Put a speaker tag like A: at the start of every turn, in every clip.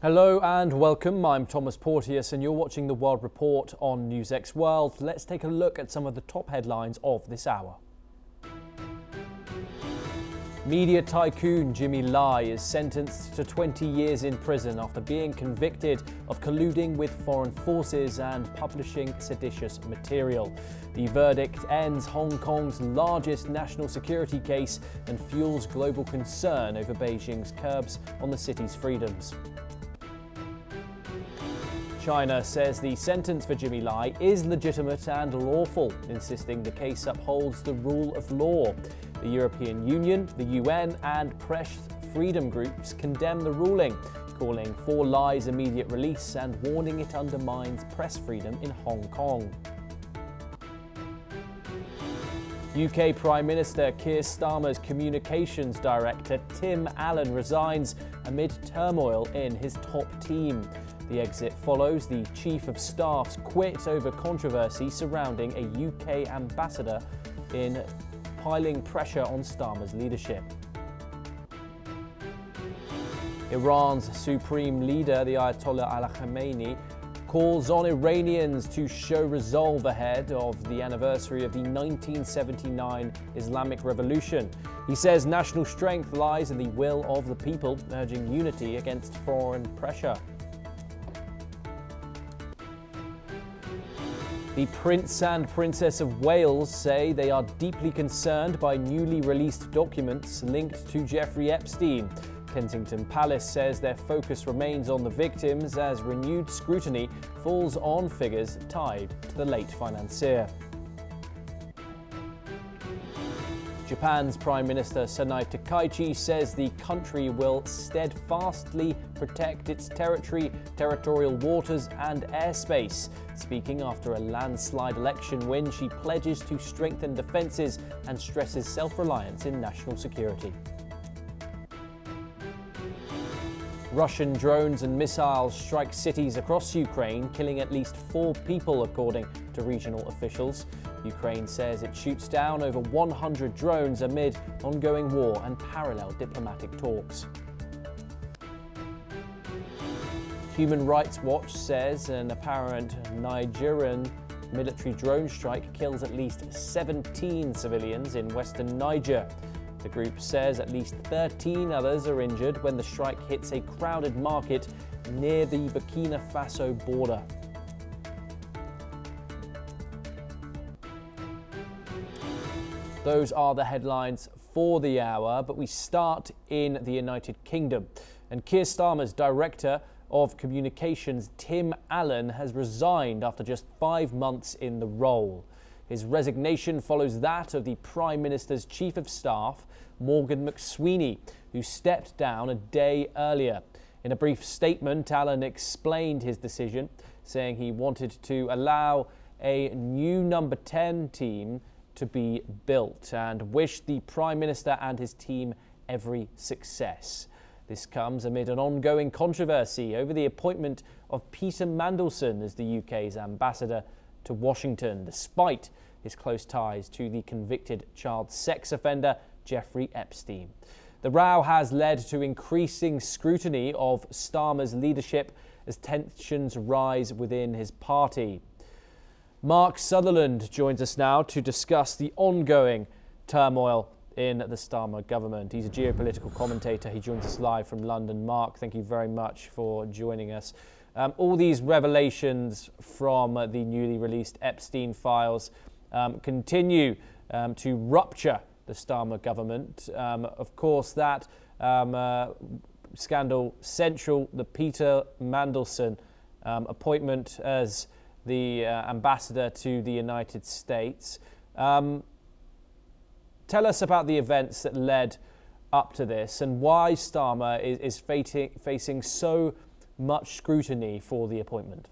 A: Hello and welcome. I'm Thomas Porteous and you're watching the World Report on NewsX World. Let's take a look at some of the top headlines of this hour. Media tycoon Jimmy Lai is sentenced to 20 years in prison after being convicted of colluding with foreign forces and publishing seditious material. The verdict ends Hong Kong's largest national security case and fuels global concern over Beijing's curbs on the city's freedoms. China says the sentence for Jimmy Lai is legitimate and lawful, insisting the case upholds the rule of law. The European Union, the UN and press freedom groups condemn the ruling, calling for Lai's immediate release and warning it undermines press freedom in Hong Kong. UK Prime Minister Keir Starmer's Communications Director Tim Allen resigns amid turmoil in his top team. The exit follows the Chief of Staff's quit over controversy surrounding a UK ambassador in piling pressure on Starmer's leadership. Iran's supreme leader, the Ayatollah Ali Khamenei, calls on Iranians to show resolve ahead of the anniversary of the 1979 Islamic Revolution. He says national strength lies in the will of the people, urging unity against foreign pressure. The Prince and Princess of Wales say they are deeply concerned by newly released documents linked to Jeffrey Epstein. Kensington Palace says their focus remains on the victims as renewed scrutiny falls on figures tied to the late financier. Japan's Prime Minister Sanae Takaichi says the country will steadfastly protect its territorial waters and airspace. Speaking after a landslide election win, she pledges to strengthen defences and stresses self-reliance in national security. Russian drones and missiles strike cities across Ukraine, killing at least 4 people, according to regional officials. Ukraine says it shoots down over 100 drones amid ongoing war and parallel diplomatic talks. Human Rights Watch says an apparent Nigerian military drone strike kills at least 17 civilians in western Niger. The group says at least 13 others are injured when the strike hits a crowded market near the Burkina Faso border. Those are the headlines for the hour, but we start in the United Kingdom. And Keir Starmer's Director of Communications, Tim Allen, has resigned after just 5 months in the role. His resignation follows that of the Prime Minister's Chief of Staff, Morgan McSweeney, who stepped down a day earlier. In a brief statement, Allen explained his decision, saying he wanted to allow a new number 10 team to be built and wished the Prime Minister and his team every success. This comes amid an ongoing controversy over the appointment of Peter Mandelson as the UK's ambassador to Washington, despite his close ties to the convicted child sex offender Jeffrey Epstein. The row has led to increasing scrutiny of Starmer's leadership as tensions rise within his party. Mark Sutherland joins us now to discuss the ongoing turmoil in the Starmer government. He's a geopolitical commentator. He joins us live from London. Mark, thank you very much for joining us. All these revelations from the newly released Epstein files continue to rupture the Starmer government. Of course, that scandal central, the Peter Mandelson appointment as the ambassador to the United States. Tell us about the events that led up to this and why Starmer is facing so much scrutiny for the appointment.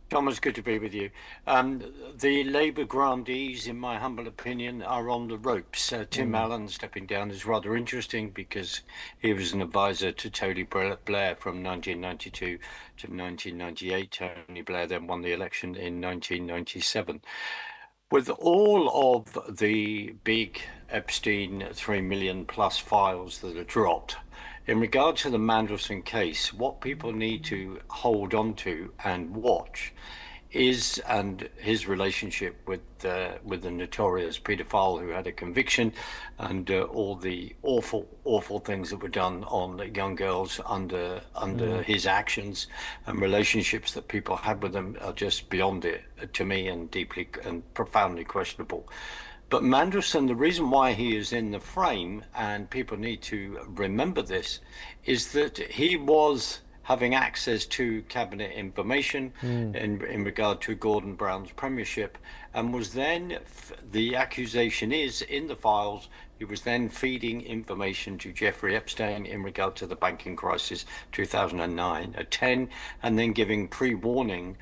B: Thomas, good to be with you. The Labour grandees, in my humble opinion, are on the ropes. Tim Allen stepping down is rather interesting because he was an advisor to Tony Blair from 1992 to 1998. Tony Blair then won the election in 1997. With all of the big Epstein 3 million plus files that are dropped. In regard to the Mandelson case, what people need to hold on to and watch is and his relationship with the notorious paedophile who had a conviction, and all the awful things that were done on the young girls under his actions, and relationships that people had with them are just beyond it to me, and deeply and profoundly questionable. But Mandelson, the reason why he is in the frame, and people need to remember this, is that he was having access to cabinet information in regard to Gordon Brown's premiership, and was then, the accusation is in the files, he was then feeding information to Jeffrey Epstein in regard to the banking crisis 2009, 10, and then giving pre-warning.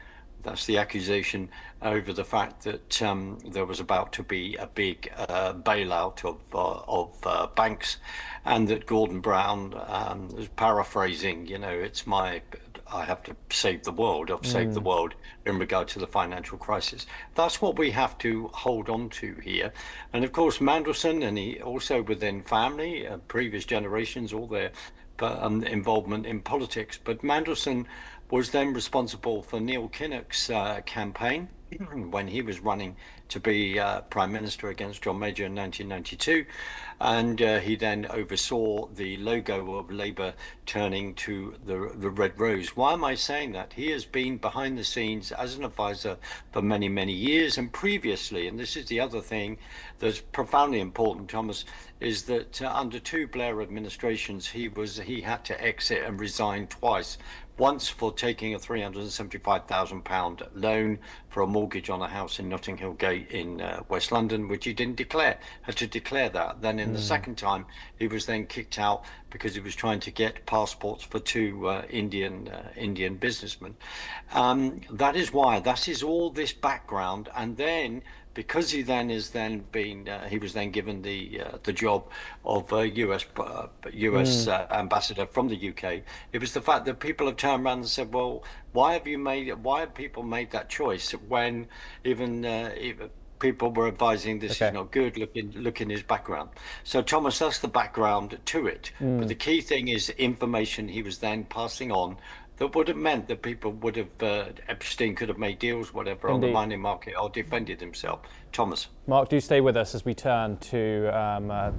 B: That's the accusation, over the fact that there was about to be a big bailout of banks, and that Gordon Brown was paraphrasing, I have to save the world. I've saved the world in regard to the financial crisis. That's what we have to hold on to here. And of course, Mandelson, and he also within family, previous generations, all their involvement in politics. But Mandelson was then responsible for Neil Kinnock's campaign when he was running to be Prime Minister against John Major in 1992. And he then oversaw the logo of Labour turning to the red rose. Why am I saying that? He has been behind the scenes as an advisor for many, many years. And previously, and this is the other thing that's profoundly important, Thomas, is that under two Blair administrations, he had to exit and resign twice. Once for taking a £375,000 loan for a mortgage on a house in Notting Hill Gate in West London, which he didn't declare, had to declare that. Then in the second time, he was then kicked out because he was trying to get passports for two Indian businessmen. That is why, that is all this background. And then, because he then is then been, he was then given the job of US ambassador from the UK. It was the fact that people have turned around and said, well, why have people made that choice when even people were advising this is not good, look in his background. So Thomas, that's the background to it. But the key thing is information he was then passing on that would have meant that people would have, Epstein could have made deals, whatever, on the mining market, or defended himself. Thomas.
A: Mark, do stay with us as we turn to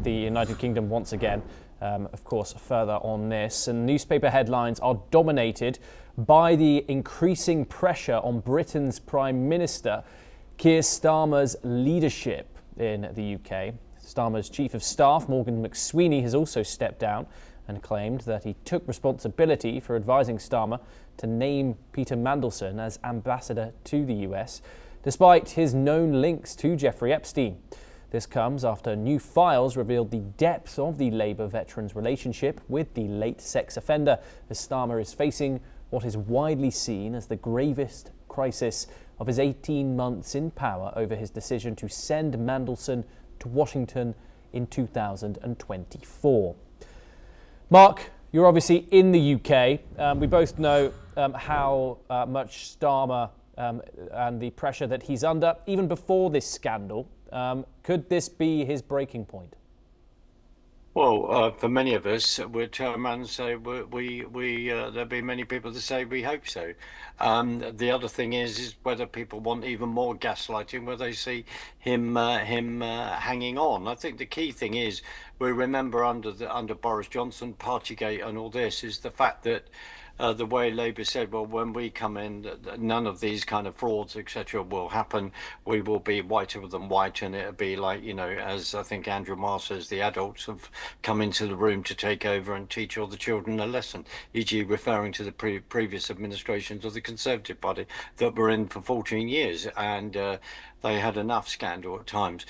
A: the United Kingdom once again, of course, further on this. And newspaper headlines are dominated by the increasing pressure on Britain's Prime Minister, Keir Starmer's leadership in the UK. Starmer's Chief of Staff, Morgan McSweeney, has also stepped down and claimed that he took responsibility for advising Starmer to name Peter Mandelson as ambassador to the US, despite his known links to Jeffrey Epstein. This comes after new files revealed the depth of the Labour veteran's relationship with the late sex offender, as Starmer is facing what is widely seen as the gravest crisis of his 18 months in power over his decision to send Mandelson to Washington in 2024. Mark, you're obviously in the UK. We both know how much Starmer and the pressure that he's under, even before this scandal. Could this be his breaking point?
B: Well, for many of us, we'd turn around and say there'll be many people that say we hope so. The other thing is whether people want even more gaslighting, where they see him hanging on. I think the key thing is we remember under Boris Johnson, Partygate, and all this is the fact that the way Labour said, well, when we come in, none of these kind of frauds, etc., will happen. We will be whiter than white, and it'll be like, as I think Andrew Marr says, the adults have come into the room to take over and teach all the children a lesson, e.g. referring to the previous administrations of the Conservative Party that were in for 14 years, and they had enough scandal at times,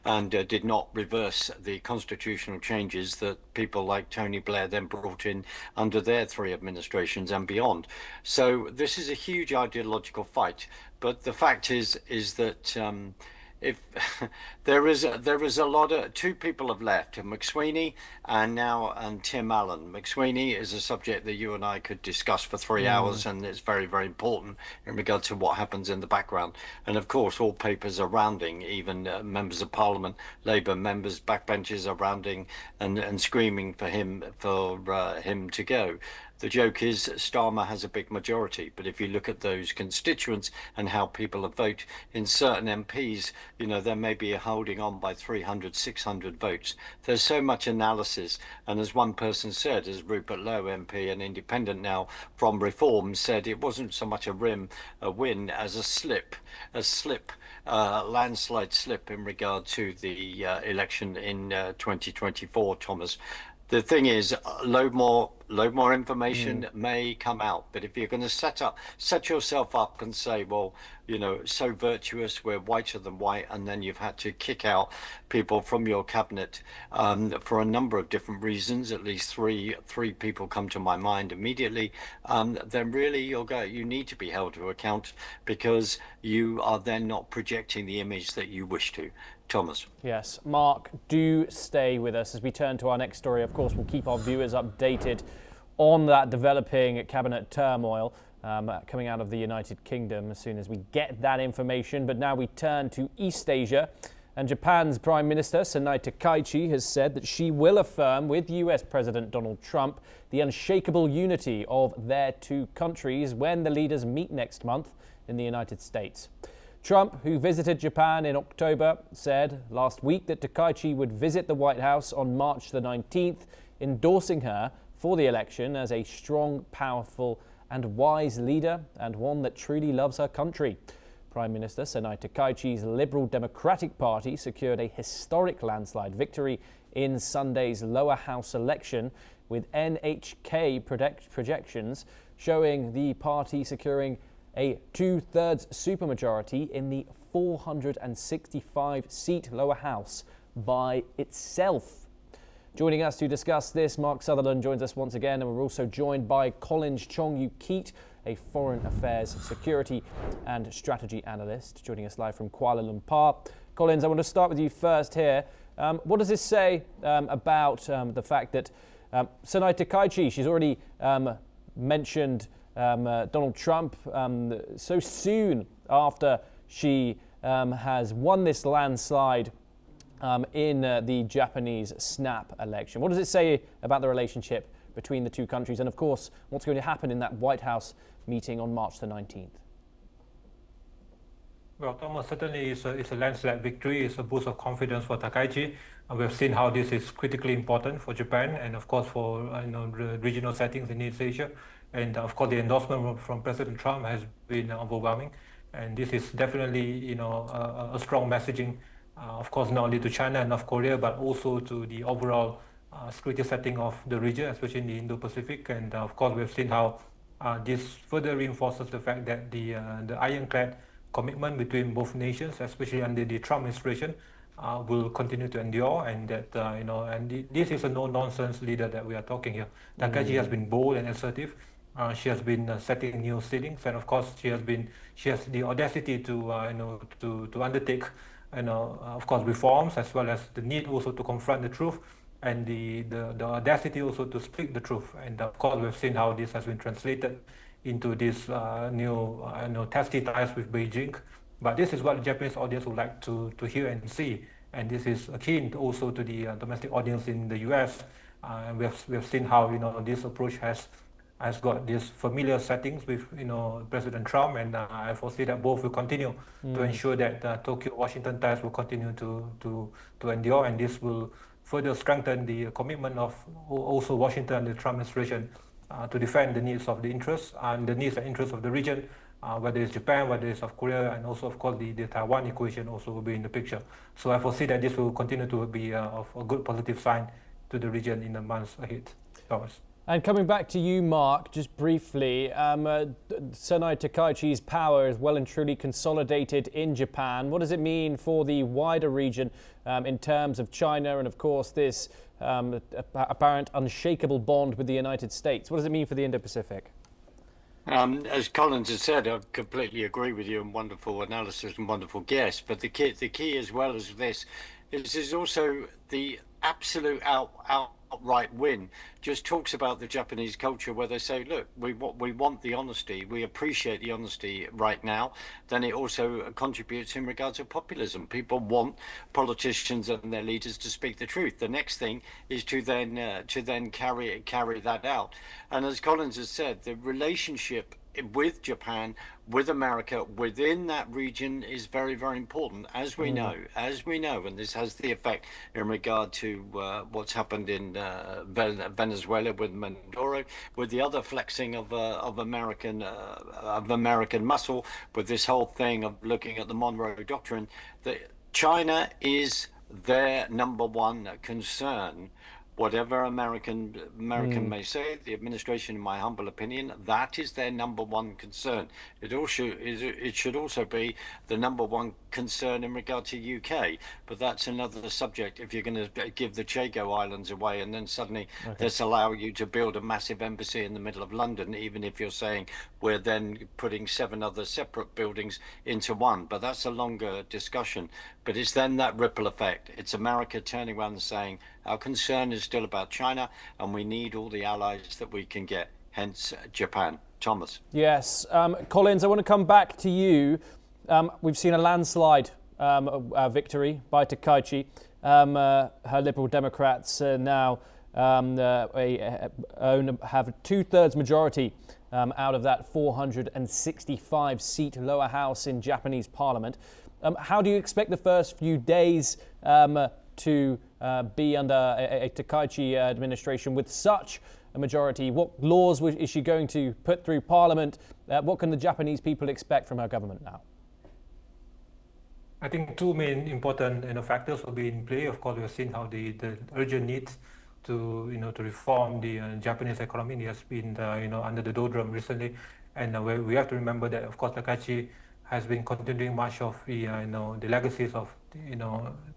B: and did not reverse the constitutional changes that people like Tony Blair then brought in under their three administrations and beyond. So this is a huge ideological fight. But the fact is that if there is a lot of two people have left, McSweeney and Tim Allen. McSweeney is a subject that you and I could discuss for 3 hours, and it's very, very important in regard to what happens in the background. And of course, all papers are rounding, even members of Parliament, Labour members, backbenchers are rounding and screaming for him to go. The joke is Starmer has a big majority, but if you look at those constituents and how people vote in certain MPs, there may be a holding on by 300, 600 votes. There's so much analysis. And as one person said, as Rupert Lowe, MP and independent now from Reform, said, it wasn't so much a win as a landslide slip in regard to the election in 2024, Thomas. The thing is, load more information may come out, but if you're going to set yourself up and say, well, so virtuous, we're whiter than white, and then you've had to kick out people from your cabinet for a number of different reasons, at least three people come to my mind immediately, then really you need to be held to account, because you are then not projecting the image that you wish to. Thomas.
A: Yes, Mark, do stay with us as we turn to our next story. Of course, we'll keep our viewers updated on that developing cabinet turmoil coming out of the United Kingdom as soon as we get that information. But now we turn to East Asia, and Japan's Prime Minister Sanae Takaichi has said that she will affirm with US President Donald Trump the unshakable unity of their two countries when the leaders meet next month in the United States. Trump, who visited Japan in October, said last week that Takaichi would visit the White House on March the 19th, endorsing her for the election as a strong, powerful and wise leader, and one that truly loves her country. Prime Minister Sanae Takaichi's Liberal Democratic Party secured a historic landslide victory in Sunday's lower house election, with NHK projections showing the party securing a 2/3 supermajority in the 465-seat lower house by itself. Joining us to discuss this, Mark Sutherland joins us once again, and we're also joined by Collins Chong-Yu-Keat, a foreign affairs, security and strategy analyst, joining us live from Kuala Lumpur. Collins, I want to start with you first here. What does this say about the fact that Sanae Takaichi, she's already mentioned Donald Trump so soon after she has won this landslide in the Japanese snap election. What does it say about the relationship between the two countries, and of course what's going to happen in that White House meeting on March the 19th?
C: Well, Thomas, certainly it's a landslide victory. It's a boost of confidence for Takaichi. We've seen how this is critically important for Japan, and of course for the regional settings in East Asia. And of course, the endorsement from President Trump has been overwhelming, and this is definitely, a strong messaging. Of course, not only to China and North Korea, but also to the overall security setting of the region, especially in the Indo-Pacific. And of course, we've seen how this further reinforces the fact that the ironclad commitment between both nations, especially under the Trump administration, will continue to endure, and that this is a no-nonsense leader that we are talking here. Takaichi has been bold and assertive. She has been setting new ceilings, and of course she has the audacity to undertake of course reforms, as well as the need also to confront the truth, and the audacity also to speak the truth. And of course we've seen how this has been translated into this new testy ties with Beijing. But this is what the Japanese audience would like to hear and see, and this is akin also to the domestic audience in the US. We have seen how this approach has got these familiar settings with President Trump, and I foresee that both will continue to ensure that Tokyo-Washington ties will continue to endure, and this will further strengthen the commitment of also Washington and the Trump administration to defend the needs of the interests and the needs and interests of the region, whether it's Japan, whether it's South Korea, and also of course the Taiwan equation also will be in the picture. So I foresee that this will continue to be of a good positive sign to the region in the months ahead. Thomas.
A: And coming back to you, Mark, just briefly, Sanae Takaichi's power is well and truly consolidated in Japan. What does it mean for the wider region in terms of China and, of course, this apparent unshakable bond with the United States? What does it mean for the Indo-Pacific?
B: As Collins has said, I completely agree with you, and wonderful analysis and wonderful guess. But the key as well as this is also the absolute outright win. Just talks about the Japanese culture where they say, look, we want the honesty, we appreciate the honesty right now. Then it also contributes in regards to populism. People want politicians and their leaders to speak the truth. The next thing is to then carry that out. And as Collins has said, the relationship with Japan, with America, within that region is very, very important, as we know, and this has the effect in regard to what's happened in Venezuela with Maduro, with the other flexing of American muscle, with this whole thing of looking at the Monroe Doctrine. That China is their number one concern. Whatever American may say, the administration, in my humble opinion, that is their number one concern. It should also be the number one concern in regard to UK, but that's another subject. If you're going to give the Chago Islands away and then suddenly disallow you to build a massive embassy in the middle of London, even if you're saying we're then putting 7 other separate buildings into one, but that's a longer discussion. But it's then that ripple effect. It's America turning around and saying, our concern is still about China, and we need all the allies that we can get, hence Japan. Thomas.
A: Yes. Collins, I want to come back to you. We've seen a landslide victory by Takaichi. Her Liberal Democrats now have a 2/3 majority out of that 465-seat lower house in Japanese parliament. How do you expect the first few days to be under a Takaichi administration with such a majority? What laws is she going to put through Parliament? What can the Japanese people expect from her government now?
C: I think 2 main important factors will be in play. Of course, we have seen how the urgent need to reform the Japanese economy has been under the doldrum recently, and we have to remember that, of course, Takaichi has been continuing much of the the legacies of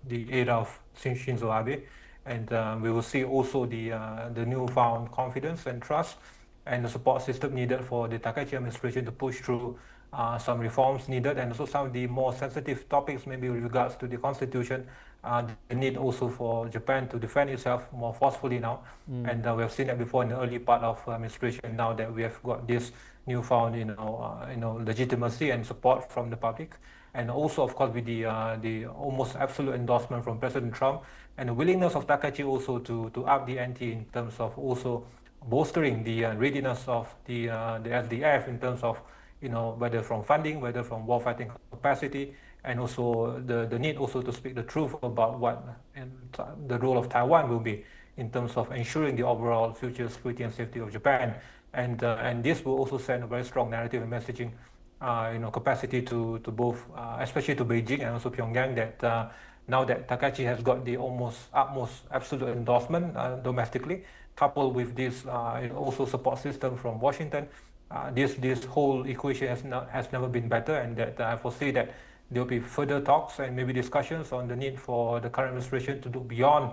C: the era of Shinzo Abe, and we will see also the newfound confidence and trust and the support system needed for the Takaichi administration to push through some reforms needed, and also some of the more sensitive topics, maybe with regards to the constitution, the need also for Japan to defend itself more forcefully now. And we have seen that before in the early part of administration. Now that we have got this newfound legitimacy and support from the public, and also of course with the almost absolute endorsement from President Trump, and the willingness of Takaichi also to up the ante in terms of also bolstering the readiness of the SDF in terms of whether from funding, whether from warfighting capacity, and also the need also to speak the truth about what the role of Taiwan will be in terms of ensuring the overall future security and safety of Japan. And this will also send a very strong narrative and messaging capacity to both, especially to Beijing and also Pyongyang, that now that Takaichi has got the utmost absolute endorsement domestically, coupled with this also support system from Washington, this whole equation has never been better, and that I foresee that there will be further talks and maybe discussions on the need for the current administration to look beyond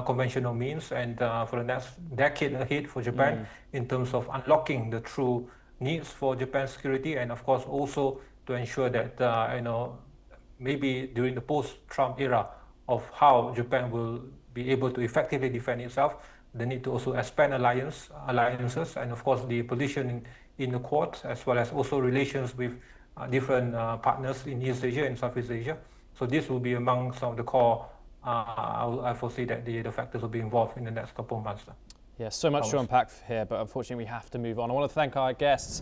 C: conventional means and for the next decade ahead for Japan in terms of unlocking the true needs for Japan's security, and of course also to ensure that maybe during the post-Trump era of how Japan will be able to effectively defend itself, the need to also expand alliances, and of course the position in the Quad, as well as also relations with different partners in East Asia and Southeast Asia. So this will be among some of the core, I foresee that the factors will be involved in the next couple of months.
A: Yeah, so much to unpack here, but unfortunately we have to move on. I want to thank our guests,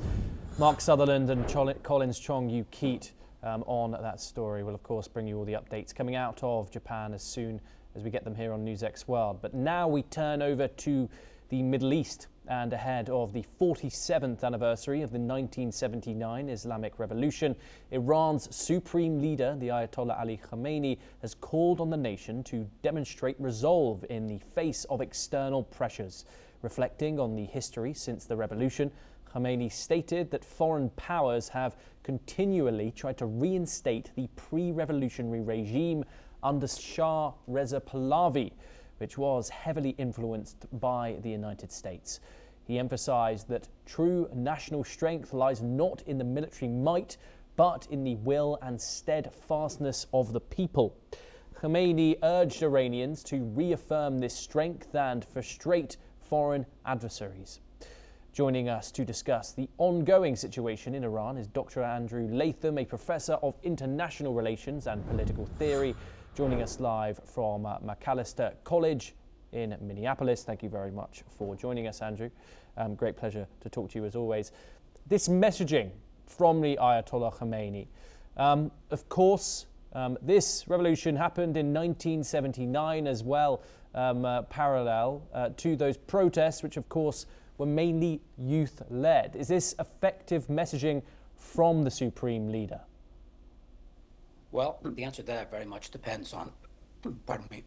A: Mark Sutherland and Collins Chong-Yu-Keat, on that story. We'll of course bring you all the updates coming out of Japan as soon as we get them here on NewsX World. But now we turn over to the Middle East, and ahead of the 47th anniversary of the 1979 Islamic Revolution, Iran's supreme leader, the Ayatollah Ali Khamenei, has called on the nation to demonstrate resolve in the face of external pressures. Reflecting on the history since the revolution, Khamenei stated that foreign powers have continually tried to reinstate the pre-revolutionary regime under Shah Reza Pahlavi, which was heavily influenced by the United States. He emphasized that true national strength lies not in the military might, but in the will and steadfastness of the people. Khamenei urged Iranians to reaffirm this strength and frustrate foreign adversaries. Joining us to discuss the ongoing situation in Iran is Dr. Andrew Latham, a professor of international relations and political theory, joining us live from Macalester College in Minneapolis. Thank you very much for joining us, Andrew. Great pleasure to talk to you as always. This messaging from the Ayatollah Khamenei, of course, this revolution happened in 1979 as well, parallel to those protests, which of course were mainly youth-led. Is this effective messaging from the supreme leader?
D: Well, the answer to that very much depends on, pardon me,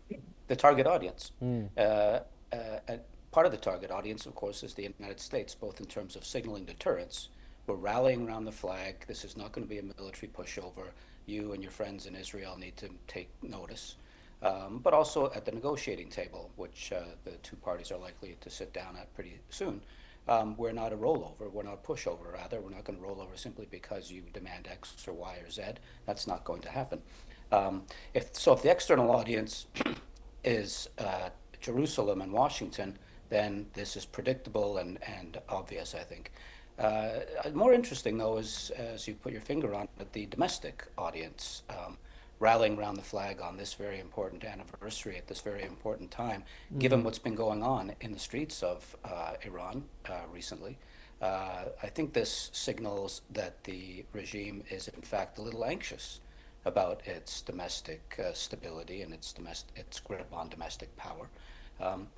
D: the target audience. Part of the target audience, of course, is the United States, both in terms of signaling deterrence. We're rallying around the flag. This is not going to be a military pushover. You and your friends in Israel need to take notice. But also at the negotiating table, which the two parties are likely to sit down at pretty soon. We're not a rollover. We're not a pushover, rather. We're not going to roll over simply because you demand X or Y or Z. That's not going to happen. If the external audience is Jerusalem and Washington, then this is predictable and obvious, I think. More interesting, though, is, as you put your finger on it, the domestic audience rallying around the flag on this very important anniversary at this very important time, given what's been going on in the streets of Iran recently. I think this signals that the regime is, in fact, a little anxious about its domestic stability and its grip on domestic power.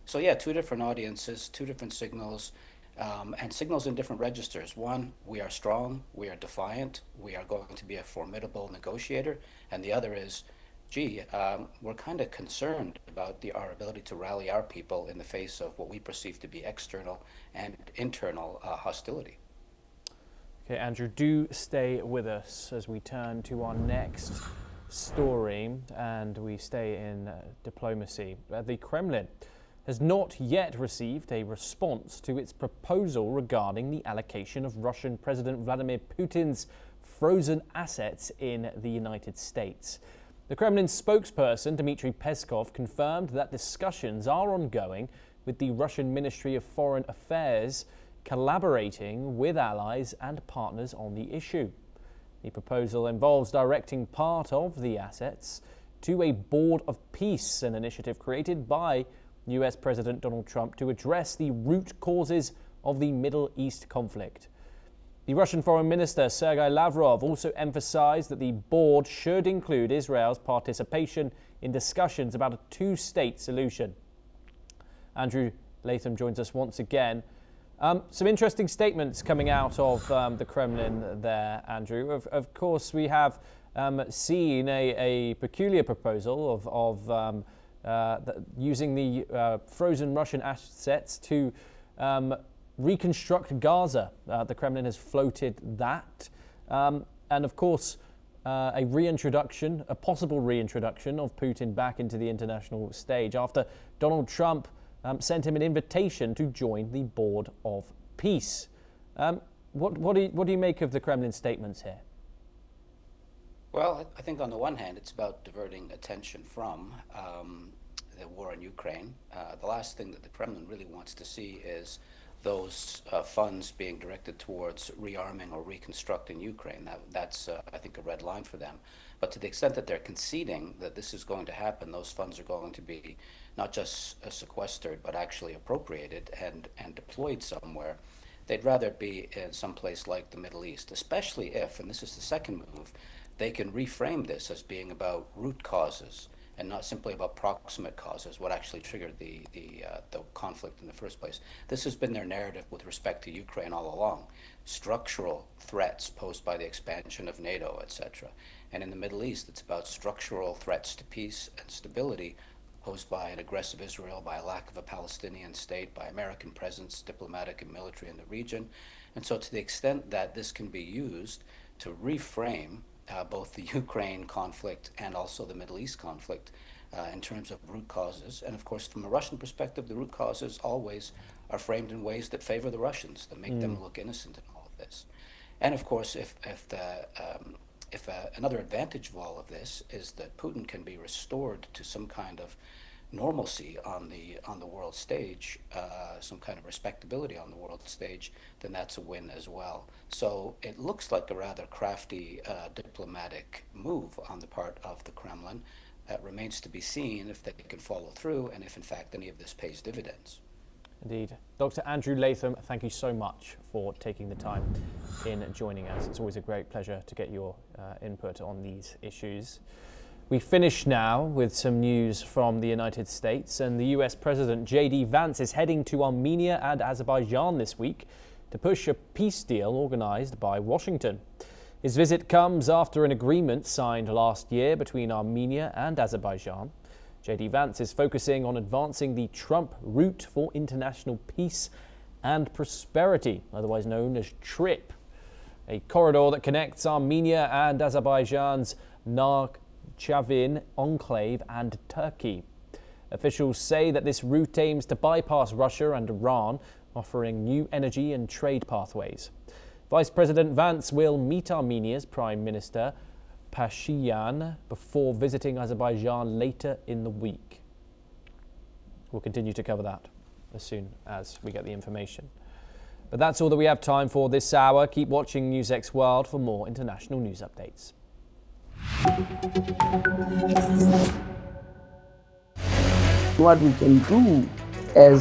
D: So yeah, two different audiences, two different signals, and signals in different registers. One, we are strong, we are defiant, we are going to be a formidable negotiator. And the other is, gee, we're kind of concerned about our ability to rally our people in the face of what we perceive to be external and internal hostility.
A: Okay, Andrew, do stay with us as we turn to our next story and we stay in diplomacy. The Kremlin has not yet received a response to its proposal regarding the allocation of Russian President Vladimir Putin's frozen assets in the United States. The Kremlin spokesperson Dmitry Peskov confirmed that discussions are ongoing with the Russian Ministry of Foreign Affairs, collaborating with allies and partners on the issue. The proposal involves directing part of the assets to a Board of Peace, an initiative created by US President Donald Trump to address the root causes of the Middle East conflict. The Russian Foreign Minister Sergei Lavrov also emphasized that the board should include Israel's participation in discussions about a two-state solution. Andrew Latham joins us once again. Some interesting statements coming out of the Kremlin there, Andrew. Of course, we have seen a peculiar proposal of using the frozen Russian assets to reconstruct Gaza. The Kremlin has floated that. And of course, a possible reintroduction of Putin back into the international stage after Donald Trump sent him an invitation to join the Board of Peace. What do you make of the Kremlin statements here?
D: Well, I think on the one hand, it's about diverting attention from the war in Ukraine. The last thing that the Kremlin really wants to see is those funds being directed towards rearming or reconstructing Ukraine. That's, I think, a red line for them. But to the extent that they're conceding that this is going to happen, those funds are going to be not just sequestered, but actually appropriated and deployed somewhere. They'd rather it be in some place like the Middle East, especially if, and this is the second move, they can reframe this as being about root causes and not simply about proximate causes, what actually triggered the conflict in the first place. This has been their narrative with respect to Ukraine all along. Structural threats posed by the expansion of NATO, etc. And in the Middle East, it's about structural threats to peace and stability posed by an aggressive Israel, by a lack of a Palestinian state, by American presence, diplomatic and military in the region. And so to the extent that this can be used to reframe both the Ukraine conflict and also the Middle East conflict, in terms of root causes. And of course, from a Russian perspective, the root causes always are framed in ways that favor the Russians, that make them look innocent in all of this. And of course, if another advantage of all of this is that Putin can be restored to some kind of normalcy on the world stage, some kind of respectability on the world stage, then that's a win as well. So it looks like a rather crafty diplomatic move on the part of the Kremlin. Remains to be seen if they can follow through and if in fact any of this pays dividends.
A: Indeed. Dr. Andrew Latham, thank you so much for taking the time in joining us. It's always a great pleasure to get your input on these issues. We finish now with some news from the United States, and the US President J.D. Vance is heading to Armenia and Azerbaijan this week to push a peace deal organized by Washington. His visit comes after an agreement signed last year between Armenia and Azerbaijan. J.D. Vance is focusing on advancing the Trump route for international peace and prosperity, otherwise known as TRIP, a corridor that connects Armenia and Azerbaijan's Nakhchivan enclave and Turkey. Officials say that this route aims to bypass Russia and Iran, offering new energy and trade pathways. Vice President Vance will meet Armenia's Prime Minister Pashinyan before visiting Azerbaijan later in the week. We'll continue to cover that as soon as we get the information. But that's all that we have time for this hour. Keep watching NewsX World for more international news updates.
E: What we can do as